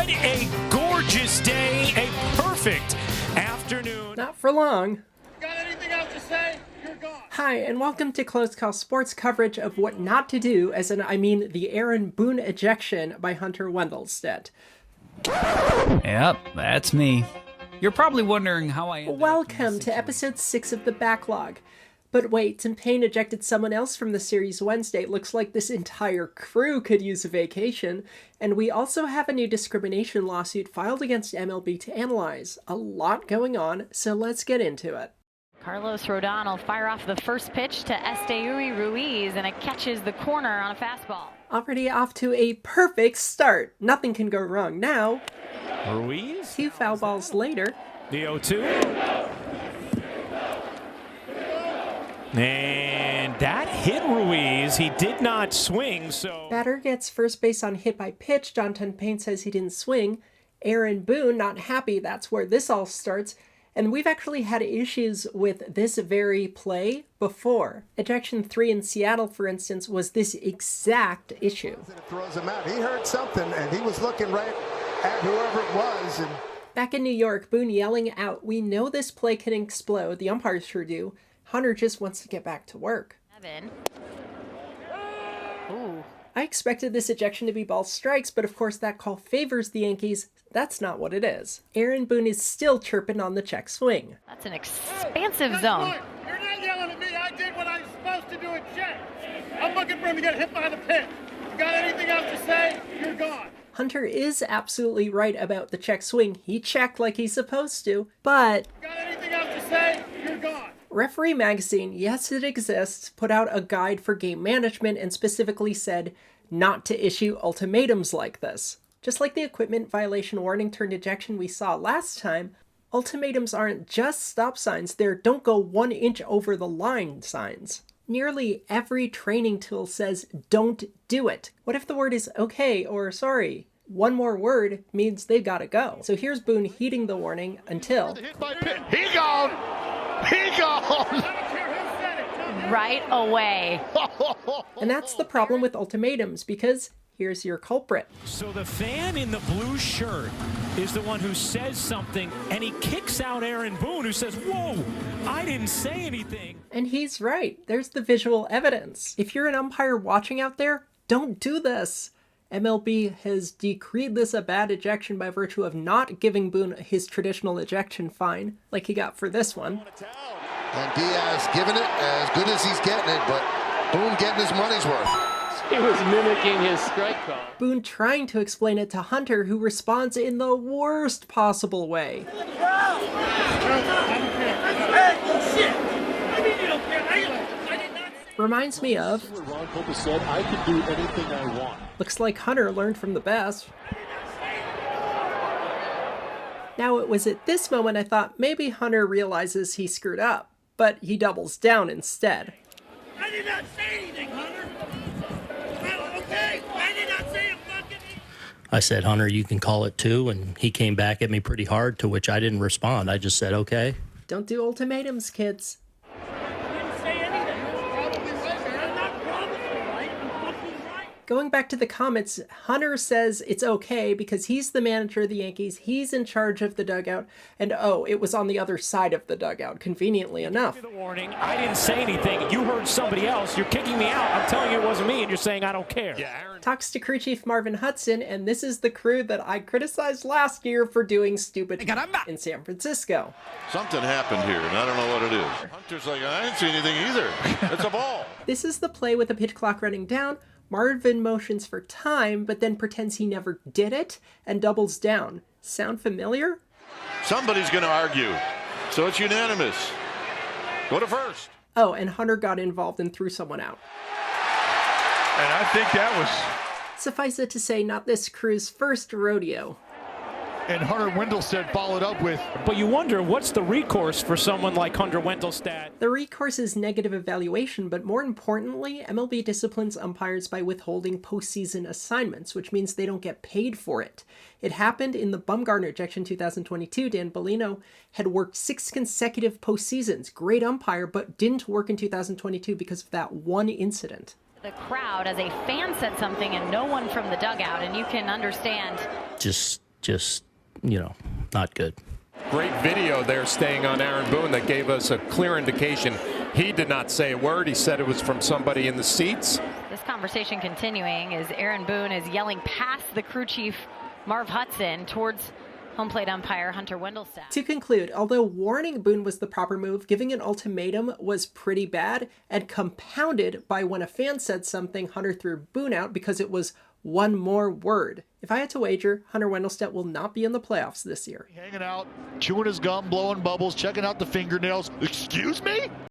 What a gorgeous day, a perfect afternoon. Not for long. Got anything else to say? You're gone. Hi, and welcome to Close Call Sports coverage of what not to do, I mean the Aaron Boone ejection by Hunter Wendelstedt. Yep, that's me. You're probably wondering how I ended Welcome to episode 6 of the backlog. But wait, Tim Payne ejected someone else from the series Wednesday. Looks like this entire crew could use a vacation. And we also have a new discrimination lawsuit filed against MLB to analyze. A lot going on, so let's get into it. Carlos Rodon will fire off the first pitch to Esteury Ruiz, and it catches the corner on a fastball. Already off to a perfect start. Nothing can go wrong now. Ruiz? 2 foul balls later. The 0-2. And that hit Ruiz. He did not swing, so... Batter gets first base on hit by pitch. John Tim Payne says he didn't swing. Aaron Boone not happy. That's where this all starts. And we've actually had issues with this very play before. Ejection 3 in Seattle, for instance, was this exact issue. Throws him out. He heard something, and he was looking right at whoever it was. And back in New York, Boone yelling out, "We know this play can explode." The umpires sure do. Hunter just wants to get back to work. Ooh. I expected this ejection to be ball strikes, but of course that call favors the Yankees. That's not what it is. Aaron Boone is still chirping on the check swing. That's an expansive zone. You're not yelling at me. I did what I'm supposed to do and check. I'm looking for him to get hit by the pitch. You got anything else to say? You're gone. Hunter is absolutely right about the check swing. He checked like he's supposed to, but... Got anything else to say? You're gone. Referee Magazine, yes it exists, put out a guide for game management and specifically said not to issue ultimatums like this. Just like the equipment violation warning turned ejection we saw last time, ultimatums aren't just stop signs, they're don't go 1 inch over the line signs. Nearly every training tool says don't do it. What if the word is okay or sorry? One more word means they've got to go. So here's Boone heeding the warning until... he gone! He gone! Right away. And that's the problem with ultimatums, because here's your culprit. So the fan in the blue shirt is the one who says something, and he kicks out Aaron Boone, who says, "Whoa, I didn't say anything." And he's right. There's the visual evidence. If you're an umpire watching out there, don't do this. MLB has decreed this a bad ejection by virtue of not giving Boone his traditional ejection fine, like he got for this one. And Diaz giving it as good as he's getting it, but Boone getting his money's worth. He was mimicking his strike call. Boone trying to explain it to Hunter, who responds in the worst possible way. Reminds me of... Ron Pope said, "I can do anything I want." Looks like Hunter learned from the best. Now, it was at this moment I thought maybe Hunter realizes he screwed up, but he doubles down instead. I did not say anything, Hunter. Okay? I did not say a fucking thing. I said, "Hunter, you can call it too," and he came back at me pretty hard, to which I didn't respond. I just said, okay. Don't do ultimatums, kids. Going back to the comments, Hunter says it's okay because he's the manager of the Yankees, he's in charge of the dugout, and oh, it was on the other side of the dugout, conveniently enough. The warning, I didn't say anything. You heard somebody else. You're kicking me out. I'm telling you it wasn't me, and you're saying I don't care. Talks to crew chief Marvin Hudson, and this is the crew that I criticized last year for doing stupid in San Francisco. Something happened here, and I don't know what it is. Hunter's like, I didn't see anything either. It's a ball. This is the play with the pitch clock running down. Marvin motions for time, but then pretends he never did it and doubles down. Sound familiar? Somebody's going to argue, so it's unanimous. Go to first. Oh, and Hunter got involved and threw someone out. And I think that was... Suffice it to say, not this crew's first rodeo. And Hunter Wendelstedt followed up with... But you wonder, what's the recourse for someone like Hunter Wendelstedt? The recourse is negative evaluation, but more importantly, MLB disciplines umpires by withholding postseason assignments, which means they don't get paid for it. It happened in the Bumgarner ejection 2022. Dan Bellino had worked 6 consecutive postseasons. Great umpire, but didn't work in 2022 because of that one incident. The crowd, as a fan said something and no one from the dugout, and you can understand. Just just, not good. Great video there staying on Aaron Boone that gave us a clear indication he did not say a word. He said it was from somebody in the seats. This conversation continuing as Aaron Boone is yelling past the crew chief, Marv Hudson, towards home plate umpire Hunter Wendelstedt. To conclude, although warning Boone was the proper move, giving an ultimatum was pretty bad, and compounded by when a fan said something, Hunter threw Boone out because it was one more word. If I had to wager, Hunter Wendelstedt will not be in the playoffs this year. Hanging out, chewing his gum, blowing bubbles, checking out the fingernails. Excuse me?